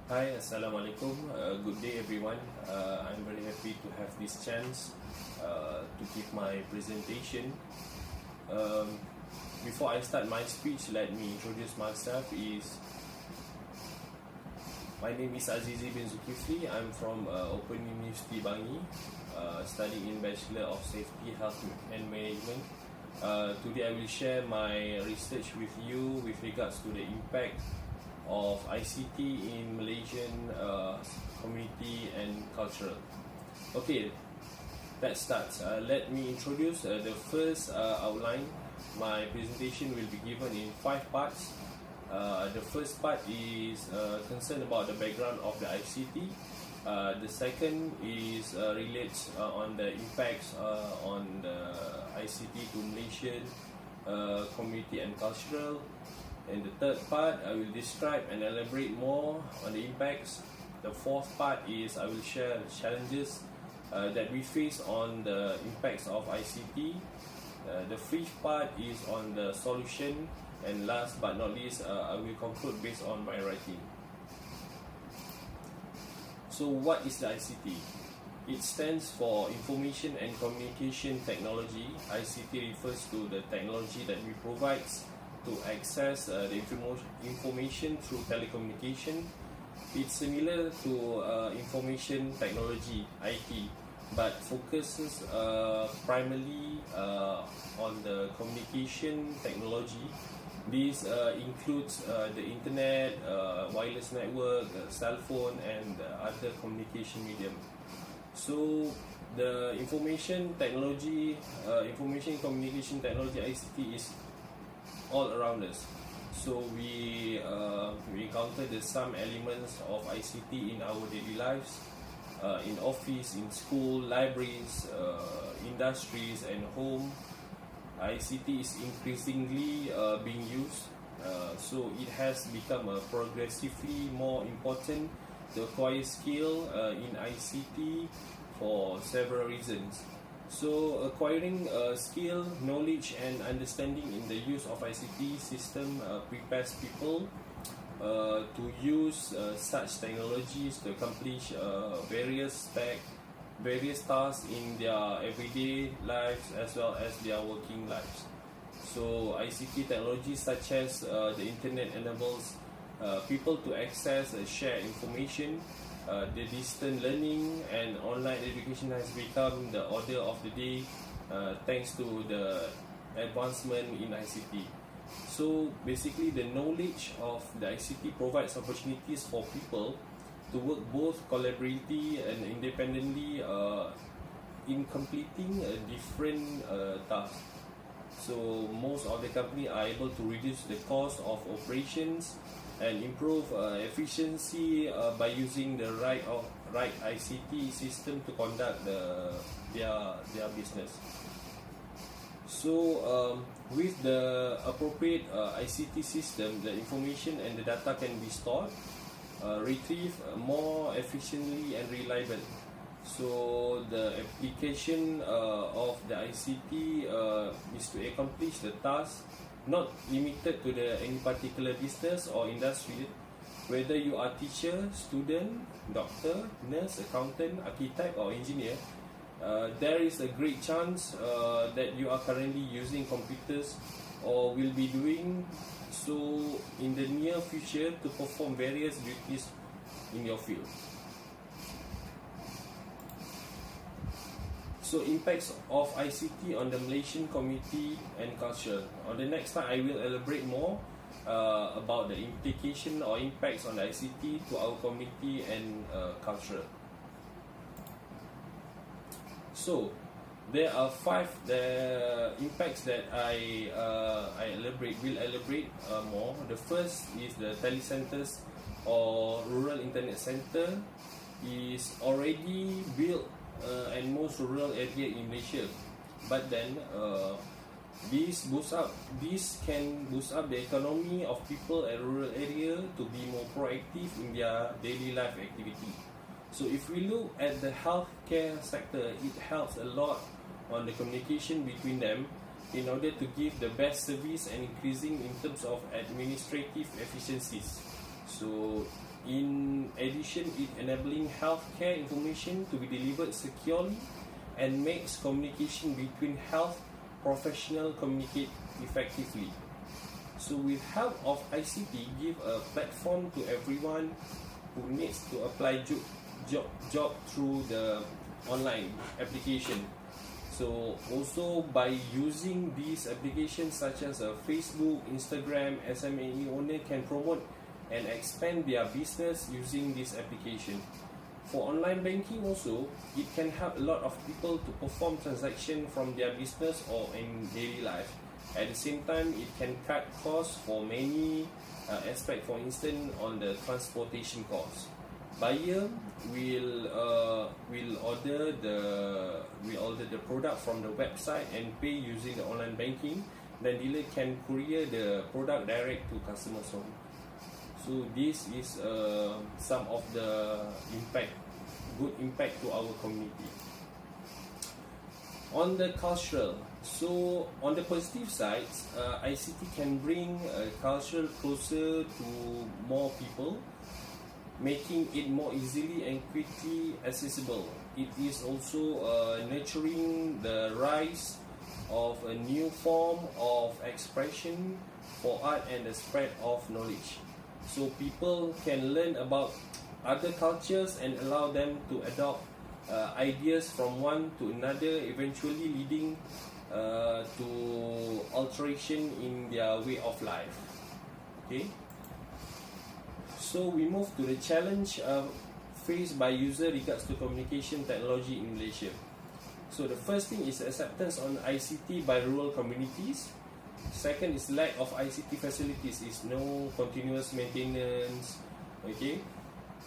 Hi, Assalamualaikum. Good day, everyone. I'm very happy to have this chance to give my presentation. Before I start my speech, let me introduce myself. My name is Azizi bin Zulkifli. I'm from Open University Bangi, studying in Bachelor of Safety, Health and Management. Today I will share my research with you with regards to the impact of ICT in Malaysian community and culture. Okay, let's start. Let me introduce the first outline. My presentation will be given in 5 parts. The first part is concerned about the background of the ICT. The second is relates on the impacts on the ICT to Malaysian community and cultural. In the third part, I will describe and elaborate more on the impacts. The fourth part is I will share challenges that we face on the impacts of ICT. The fifth part is on the solution, and last but not least, I will conclude based on my writing. So what is the ICT? It stands for Information and Communication Technology. ICT refers to the technology that we provide to access the information through telecommunication. It's similar to information technology, IT, but focuses primarily on the communication technology. This includes the internet, wireless network, cell phone, and other communication medium. So the information technology, information communication technology, ICT, is all around us. So we encounter some elements of ICT in our daily lives, in office, in school, libraries, industries, and home. ICT is increasingly being used, so it has become progressively more important to acquire skill in ICT for several reasons. So acquiring skill, knowledge, and understanding in the use of ICT system prepares people to use such technologies to accomplish various tasks in their everyday lives as well as their working lives. So ICT technologies such as the internet enables people to access and share information. The distant learning and online education has become the order of the day thanks to the advancement in ICT. So basically, the knowledge of the ICT provides opportunities for people to work both collaboratively and independently in completing a different task. So most of the company are able to reduce the cost of operations and improve efficiency by using the right ICT system to conduct their business. So with the appropriate ICT system, the information and the data can be stored, retrieved more efficiently and reliable. So the application of the ICT is to accomplish the task not limited to any particular business or industry. Whether you are teacher, student, doctor, nurse, accountant, architect, or engineer, there is a great chance that you are currently using computers or will be doing so in the near future to perform various duties in your field. So impacts of ICT on the Malaysian community and culture. On the next slide, I will elaborate more about the implication or impacts on the ICT to our community and culture. So there are 5 the impacts that I will elaborate more. The first is the telecenters or rural internet center is already built and most rural area in Malaysia, but then this can boost up the economy of people at rural area to be more proactive in their daily life activity. So if we look at the healthcare sector, it helps a lot on the communication between them in order to give the best service and increasing in terms of administrative efficiencies. So in addition, it enabling healthcare information to be delivered securely and makes communication between health professionals communicate effectively. So with help of ICT, give a platform to everyone who needs to apply job through the online application. So also by using these applications such as Facebook, Instagram, SME owner can promote and expand their business using this application. For online banking also, it can help a lot of people to perform transactions from their business or in daily life. At the same time, it can cut costs for many aspects, for instance, on the transportation costs. Buyer will order the product from the website and pay using the online banking. Then dealer can courier the product direct to customer's home. So this is some of the good impact to our community. On the cultural, so on the positive side, ICT can bring culture closer to more people, making it more easily and quickly accessible. It is also nurturing the rise of a new form of expression for art and the spread of knowledge. So people can learn about other cultures and allow them to adopt ideas from one to another, eventually leading to alteration in their way of life. Okay. So we move to the challenge faced by user regards to communication technology in Malaysia. So the first thing is acceptance on ICT by rural communities. Second is lack of ICT facilities, is no continuous maintenance. Okay.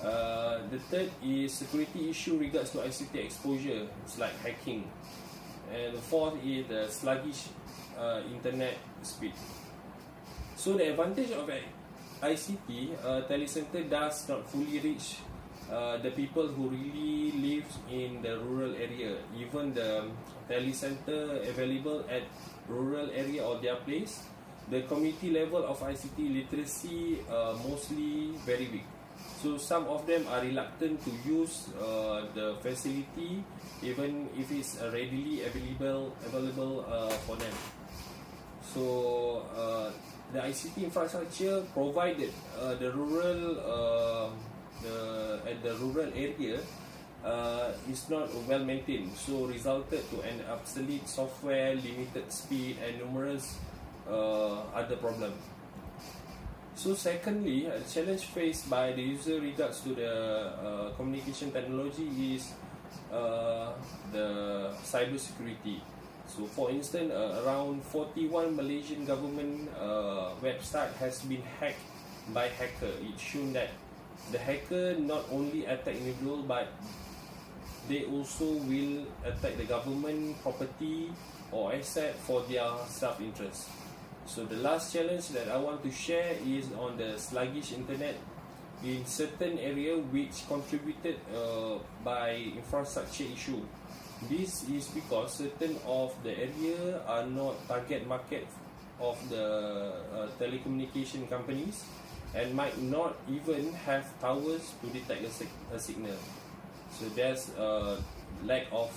The third is security issue regards to ICT exposure. It's like hacking. And the fourth is the sluggish internet speed. So the advantage of ICT, telecenter does not fully reach the people who really live in the rural area. Even the telecenter available at rural area or their place, the community level of ICT literacy mostly very weak. So some of them are reluctant to use the facility even if it's readily available for them. So the ICT infrastructure provided the rural at the rural area is not well maintained, so resulted to an obsolete software, limited speed, and numerous other problems. So secondly, a challenge faced by the user regards to the communication technology is the cyber security. So for instance, around 41 Malaysian government website has been hacked by hacker. It shown that the hacker not only attack individual, but they also will attack the government property or asset for their self-interest. So the last challenge that I want to share is on the sluggish internet in certain area, which contributed by infrastructure issue. This is because certain of the area are not target market of the telecommunication companies and might not even have towers to detect a signal. So there's lack of,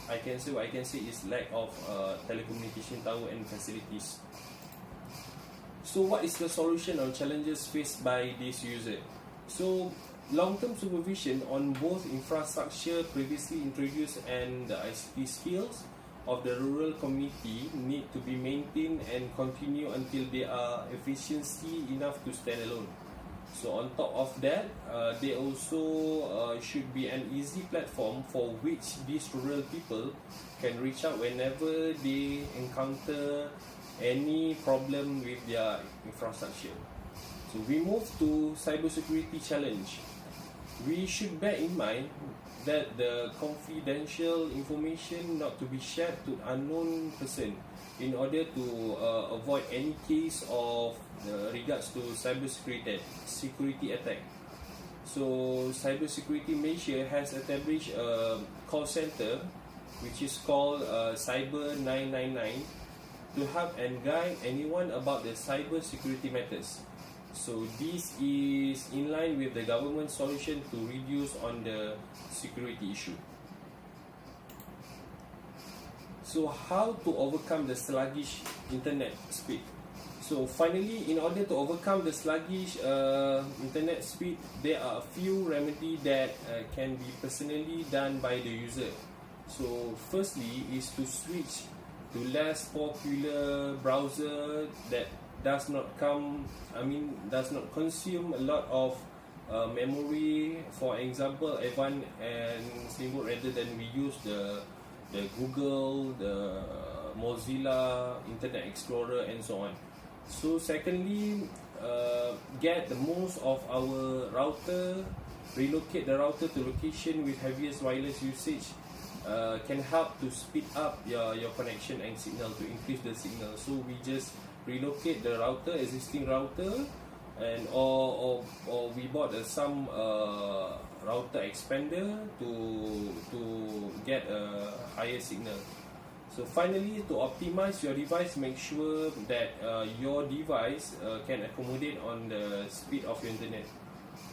I can say is lack of telecommunication tower and facilities. So what is the solution on challenges faced by this user? So long-term supervision on both infrastructure previously introduced and the ICT skills of the rural community need to be maintained and continue until they are efficiency enough to stand alone. So on top of that, they also should be an easy platform for which these rural people can reach out whenever they encounter any problem with their infrastructure. So we move to cybersecurity challenge. We should bear in mind that the confidential information not to be shared to unknown person in order to avoid any case of regards to cybersecurity attack. So Cybersecurity Malaysia has established a call center which is called Cyber 999 to help and guide anyone about the cyber security matters. So this is in line with the government solution to reduce on the security issue. So how to overcome the sluggish internet speed? So finally, in order to overcome the sluggish internet speed, there are a few remedies that can be personally done by the user. So firstly is to switch to less popular browser that does not consume a lot of memory. For example, Evan and Steamboat, rather than we use the Google, the Mozilla, Internet Explorer and so on. So secondly, get the most of our router, relocate the router to location with heaviest wireless usage, can help to speed up your connection and signal, to increase the signal. So we just relocate the router, existing router, and or we bought some router expander to get a higher signal. So finally, to optimize your device, make sure that your device can accommodate on the speed of your internet.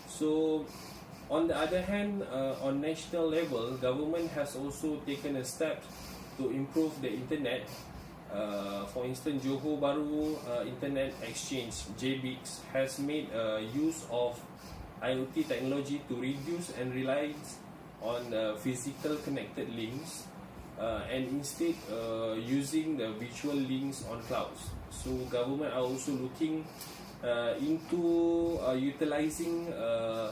So on the other hand, on national level, government has also taken a step to improve the internet. For instance, Johor Bahru Internet Exchange (JBIX) has made use of IoT technology to reduce and rely on physical connected links, and instead using the virtual links on clouds. So government are also looking into utilizing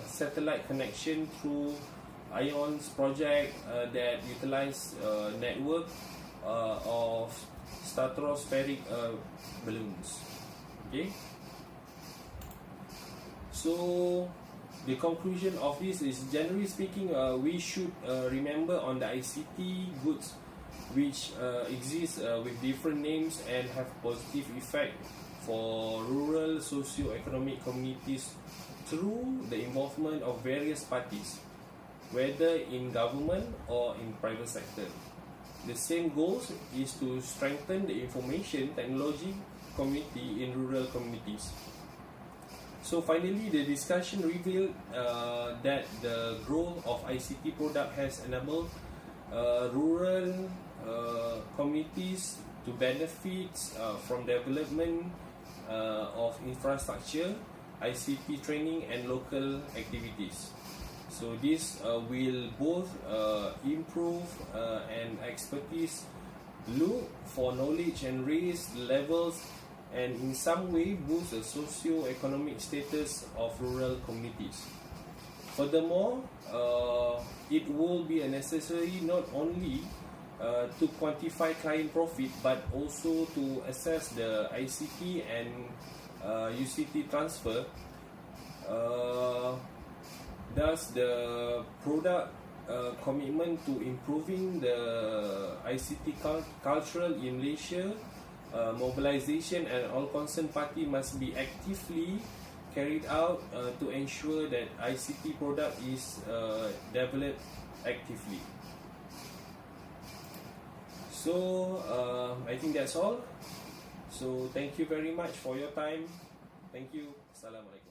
satellite connection through IONS project that utilize network of stratospheric balloons. Okay. So the conclusion of this is, generally speaking, we should remember on the ICT goods which exist with different names and have positive effect for rural socio-economic communities through the involvement of various parties, whether in government or in private sector. The same goals is to strengthen the information technology community in rural communities. So finally, the discussion revealed that the growth of ICT product has enabled rural communities to benefit from development of infrastructure, ICT training and local activities. So this will both improve and expertise, look for knowledge and raise levels, and in some way boost the socio-economic status of rural communities. Furthermore, it will be necessary not only to quantify client profit, but also to assess the ICT and UCT transfer. Thus, the product commitment to improving the ICT cultural in Malaysia, mobilization and all concerned party must be actively carried out to ensure that ICT product is developed actively. So I think that's all. So thank you very much for your time. Thank you. Assalamualaikum.